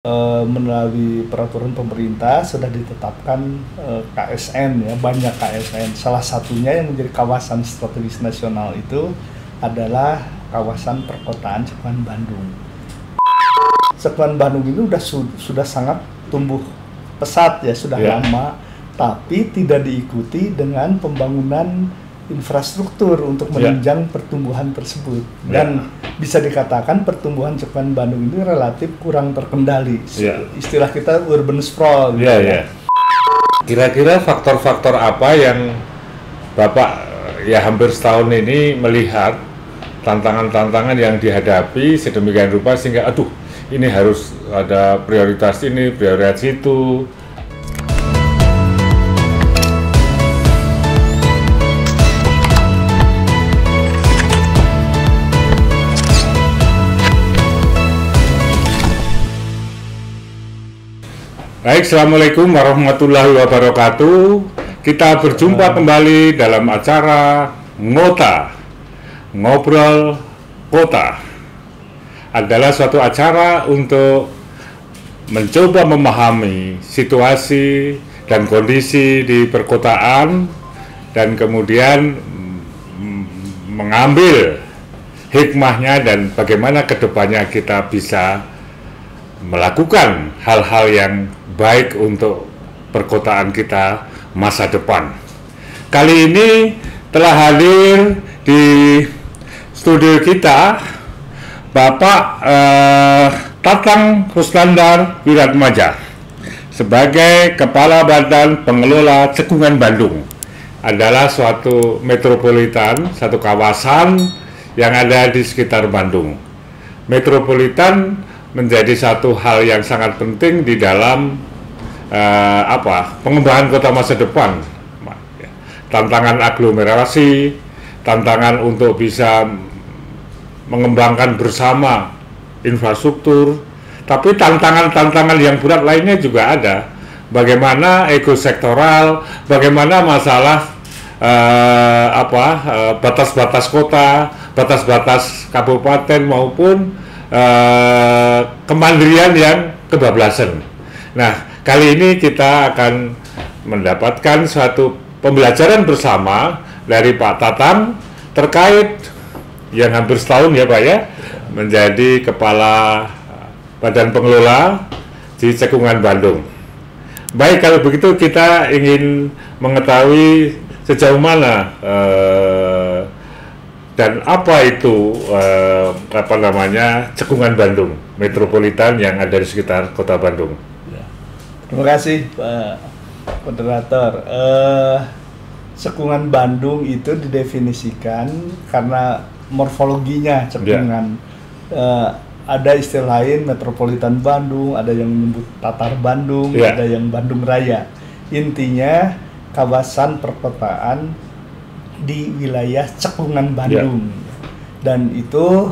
Melalui peraturan pemerintah sudah ditetapkan KSN ya, banyak KSN. Salah satunya yang menjadi kawasan strategis nasional itu adalah kawasan perkotaan Cekuan Bandung. Cekuan Bandung ini sudah sangat tumbuh pesat ya, sudah lama, tapi tidak diikuti dengan pembangunan infrastruktur untuk menunjang pertumbuhan tersebut. Dan bisa dikatakan pertumbuhan Cekuan Bandung ini relatif kurang terkendali. Istilah kita urban sprawl. Kira-kira faktor-faktor apa yang Bapak ya hampir setahun ini melihat tantangan-tantangan yang dihadapi sedemikian rupa sehingga aduh ini harus ada prioritas ini, prioritas itu. Baik, Assalamualaikum warahmatullahi wabarakatuh. Kita berjumpa kembali dalam acara Ngota, Ngobrol Kota. Adalah suatu acara untuk mencoba memahami situasi dan kondisi di perkotaan dan kemudian mengambil hikmahnya dan bagaimana kedepannya kita bisa melakukan hal-hal yang baik untuk perkotaan kita masa depan. Kali ini telah hadir di studio kita Bapak Tatang Ruslandar Wiratmaja sebagai Kepala Badan Pengelola Cekungan Bandung. Adalah suatu metropolitan, satu kawasan yang ada di sekitar Bandung. Metropolitan menjadi satu hal yang sangat penting di dalam pengembangan kota masa depan. Tantangan aglomerasi, tantangan untuk bisa mengembangkan bersama infrastruktur, tapi tantangan-tantangan yang berat lainnya juga ada. Bagaimana ekosektoral, bagaimana masalah batas-batas kota, batas-batas kabupaten maupun kemandirian yang kebablasan. Nah, kali ini kita akan mendapatkan suatu pembelajaran bersama dari Pak Tatang terkait yang hampir setahun ya Pak ya, menjadi Kepala Badan Pengelola di Cekungan Bandung. Baik, kalau begitu kita ingin mengetahui sejauh mana dan apa itu Cekungan Bandung metropolitan yang ada di sekitar kota Bandung. Terima kasih Pak Moderator. Cekungan Bandung itu didefinisikan karena morfologinya cekungan. Ada istilah lain metropolitan Bandung, ada yang menyebut Tatar Bandung, ada yang Bandung Raya. Intinya kawasan perkotaan di wilayah Cekungan Bandung, dan itu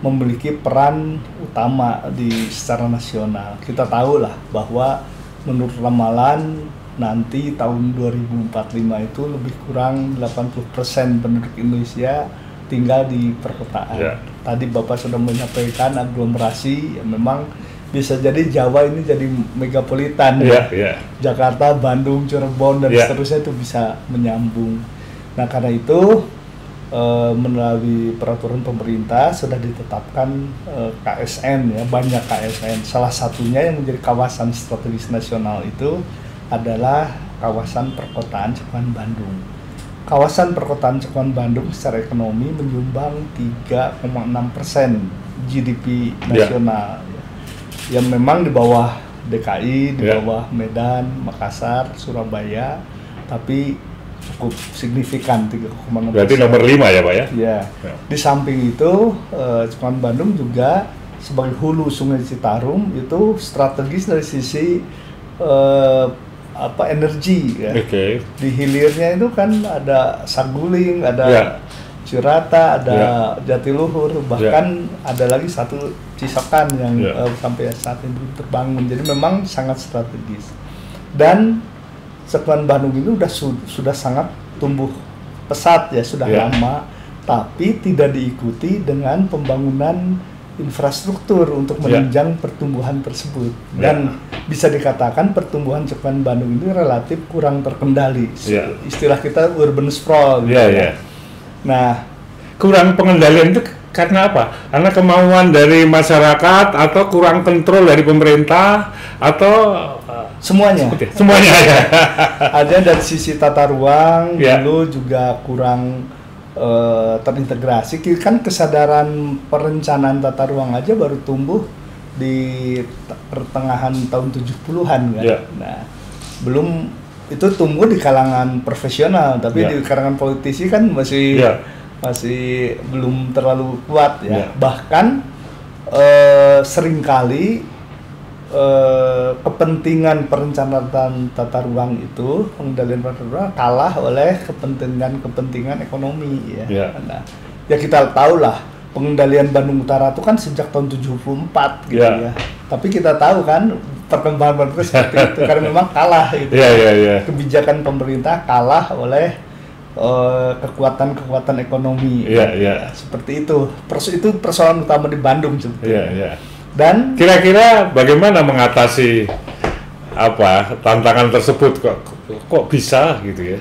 memiliki peran utama secara nasional. Kita tahu lah bahwa menurut ramalan nanti tahun 2045 itu lebih kurang 80% penduduk Indonesia tinggal di perkotaan. Tadi Bapak sudah menyampaikan aglomerasi, ya memang bisa jadi Jawa ini jadi megapolitan, Jakarta, Bandung, Cirebon dan seterusnya itu bisa menyambung. Nah, karena itu melalui peraturan pemerintah sudah ditetapkan KSN ya, banyak KSN. Salah satunya yang menjadi kawasan strategis nasional itu adalah kawasan perkotaan Cekuan Bandung. Kawasan perkotaan Cekuan Bandung secara ekonomi menyumbang 3,6% GDP nasional. Yang memang di bawah DKI, di bawah Medan, Makassar, Surabaya, tapi cukup signifikan 3,6%. Berarti nomor 5 ya Pak ya? Ya. Di samping itu Cekuan Bandung juga sebagai hulu Sungai Citarum itu strategis dari sisi energi ya. Di hilirnya itu kan ada Saguling, ada Cirata, ada Jatiluhur, bahkan ada lagi satu Cisokan yang sampai saat ini belum terbangun. Jadi memang sangat strategis. Dan Cekuan Bandung ini sudah sangat tumbuh pesat ya, sudah lama, tapi tidak diikuti dengan pembangunan infrastruktur untuk menunjang pertumbuhan tersebut. Dan bisa dikatakan pertumbuhan cekungan Bandung ini relatif kurang terkendali. Istilah kita urban sprawl. Nah, kurang pengendalian itu karena apa? Karena kemauan dari masyarakat atau kurang kontrol dari pemerintah atau semuanya. Semuanya ya. Ada dari sisi tata ruang dulu juga kurang terintegrasi. Kan kesadaran perencanaan tata ruang aja baru tumbuh di pertengahan tahun 70-an kan. Nah, belum itu tumbuh di kalangan profesional, tapi di kalangan politisi kan masih belum terlalu kuat ya. Bahkan seringkali kepentingan perencanaan tata ruang itu, pengendalian tata ruang kalah oleh kepentingan ekonomi ya. Nah, ya kita tahu lah pengendalian Bandung Utara itu kan sejak tahun 74 gitu ya. Tapi kita tahu kan perkembangan Bandung seperti itu karena memang kalah gitu. Kebijakan pemerintah kalah oleh kekuatan ekonomi. Seperti itu. Itu persoalan utama di Bandung sebetulnya. Dan kira-kira bagaimana mengatasi tantangan tersebut kok bisa gitu ya?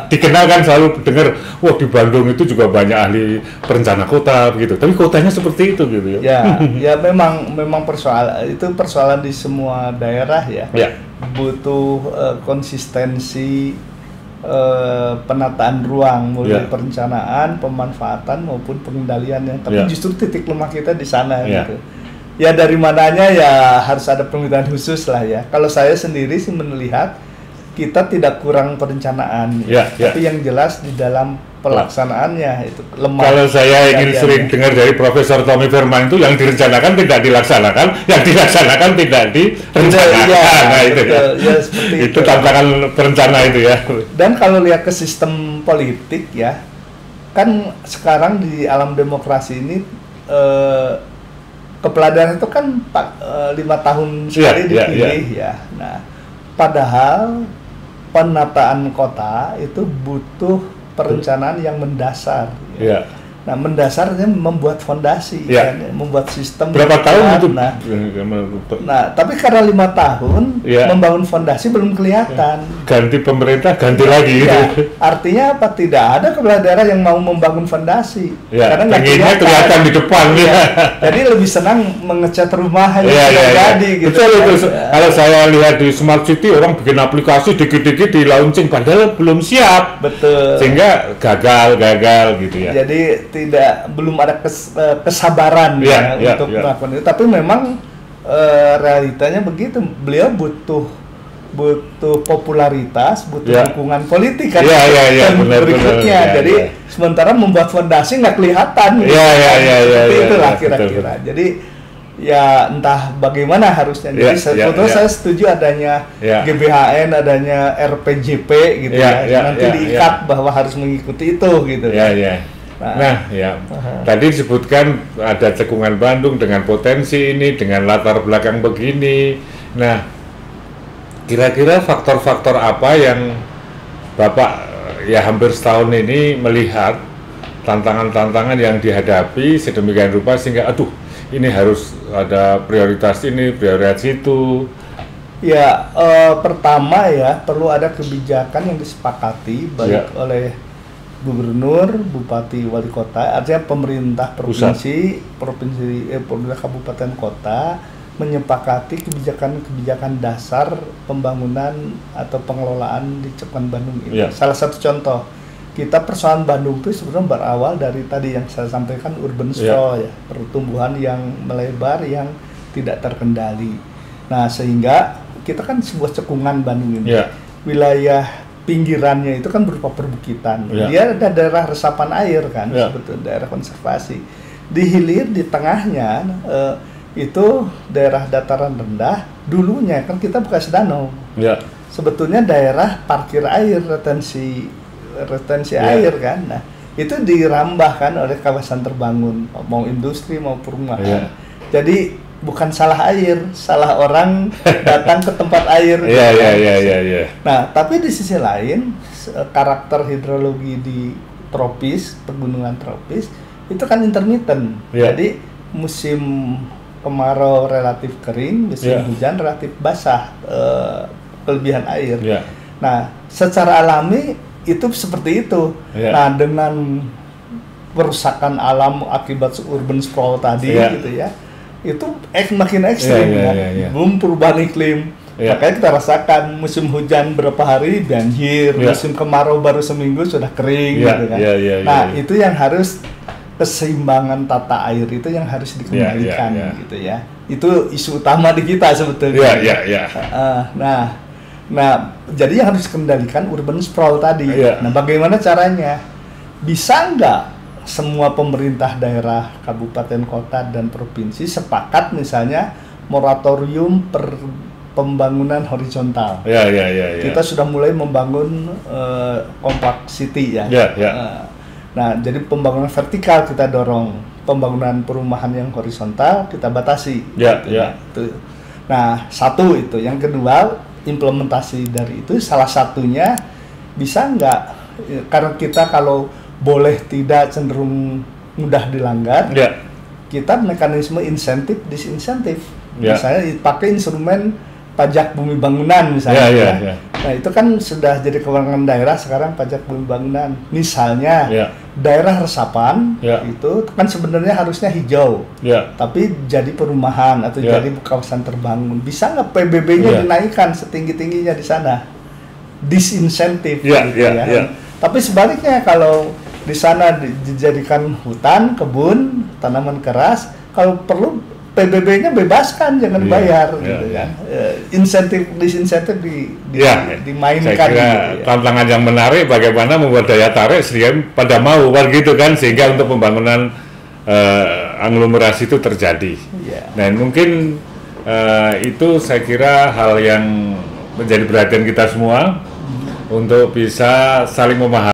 Dikenal kan selalu dengar, wah di Bandung itu juga banyak ahli perencana kota gitu. Tapi kotanya seperti itu gitu ya. Ya memang persoalan di semua daerah ya. Butuh konsistensi penataan ruang mulai perencanaan, pemanfaatan maupun pengendaliannya. Tapi justru titik lemah kita di sana gitu. Ya dari mananya ya harus ada permintaan khusus lah ya. Kalau saya sendiri sih melihat kita tidak kurang perencanaan, tapi yang jelas di dalam pelaksanaannya itu lemah. Kalau saya ingin sering dengar dari Profesor Tommy Firman itu yang direncanakan tidak dilaksanakan, yang dilaksanakan tidak direncanakan. Nah, seperti itu tantangan perencana itu ya. Dan kalau lihat ke sistem politik ya, kan sekarang di alam demokrasi ini kepeladanan itu kan 5 tahun sekali dipilih ya. Nah, padahal penataan kota itu butuh perencanaan yang mendasar. Nah, mendasarnya membuat fondasi, membuat sistem. Berapa tahun itu? Nah, tapi karena 5 tahun membangun fondasi belum kelihatan. Ganti pemerintah, ganti lagi. Artinya apa? Tidak ada kepala daerah yang mau membangun fondasi. Karena nggak kelihatan di depan. Jadi lebih senang mengecat rumah yang jadi. Gitu. Betul itu. Kalau saya lihat di Smart City orang bikin aplikasi dikit-dikit di launching padahal belum siap. Betul. Sehingga gagal gitu ya. Jadi belum ada kesabaran untuk melakukan itu, tapi memang realitanya begitu. Beliau butuh popularitas, butuh dukungan politik kan. Berikutnya. Jadi sementara membuat fondasi nggak kelihatan. Itulah kira-kira. Jadi ya entah bagaimana harusnya. Jadi sebetulnya saya setuju adanya GBHN, adanya RPJP gitu nanti diikat bahwa harus mengikuti itu gitu. Tadi disebutkan ada cekungan Bandung dengan potensi ini, dengan latar belakang begini. Nah, kira-kira faktor-faktor apa yang Bapak ya hampir setahun ini melihat tantangan-tantangan yang dihadapi sedemikian rupa sehingga ini harus ada prioritas ini, prioritas itu. Ya, pertama ya perlu ada kebijakan yang disepakati baik oleh gubernur, bupati, wali kota, artinya pemerintah provinsi, pemerintah kabupaten kota menyepakati kebijakan dasar pembangunan atau pengelolaan di cekungan Bandung ini. Salah satu contoh, kita persoalan Bandung itu sebenarnya berawal dari tadi yang saya sampaikan urban sprawl pertumbuhan yang melebar yang tidak terkendali. Nah, sehingga kita kan sebuah cekungan Bandung ini. Wilayah pinggirannya itu kan berupa perbukitan. Dia ada daerah resapan air kan, sebetulnya daerah konservasi. Di hilir di tengahnya itu daerah dataran rendah. Dulunya kan kita bekas danau. Sebetulnya daerah parkir air, retensi air kan. Nah, itu dirambahkan oleh kawasan terbangun, mau industri mau perumahan. Jadi bukan salah air, salah orang datang ke tempat air. Nah, tapi di sisi lain karakter hidrologi di tropis, pegunungan tropis itu kan intermittent. Jadi musim kemarau relatif kering, musim hujan relatif basah, kelebihan air. Nah, secara alami itu seperti itu. Nah, dengan perusakan alam akibat urban sprawl tadi gitu ya, itu makin ekstrim belum perubahan iklim. Makanya kita rasakan musim hujan berapa hari banjir, musim kemarau baru seminggu sudah kering gitu kan. Nah, itu yang harus keseimbangan tata air itu yang harus dikembalikan gitu ya. Itu isu utama di kita sebetulnya. Nah, jadi yang harus dikendalikan urban sprawl tadi. Nah, bagaimana caranya? Bisa nggak semua pemerintah daerah, kabupaten, kota, dan provinsi sepakat misalnya moratorium pembangunan horizontal. Kita sudah mulai membangun compact city ya. Nah, jadi pembangunan vertikal kita dorong, pembangunan perumahan yang horizontal kita batasi. Nah, satu itu. Yang kedua, implementasi dari itu salah satunya bisa nggak, karena kita kalau boleh tidak cenderung mudah dilanggar, kita mekanisme insentif disinsentif. Misalnya pakai instrumen pajak bumi bangunan misalnya. Nah, itu kan sudah jadi kewenangan daerah sekarang, pajak bumi bangunan. Misalnya daerah resapan itu kan sebenarnya harusnya hijau, tapi jadi perumahan atau jadi kawasan terbangun. Bisa nggak PBB-nya dinaikkan setinggi-tingginya di sana? Disinsentif Tapi sebaliknya kalau di sana dijadikan hutan, kebun, tanaman keras, kalau perlu PBB-nya bebaskan, jangan bayar gitu kan. Insentif disinsentif dimainkan. Saya kira tantangan yang menarik bagaimana membuat daya tarik sehingga pada mau gitu kan, sehingga untuk pembangunan aglomerasi itu terjadi. Nah, mungkin itu saya kira hal yang menjadi perhatian kita semua untuk bisa saling memahami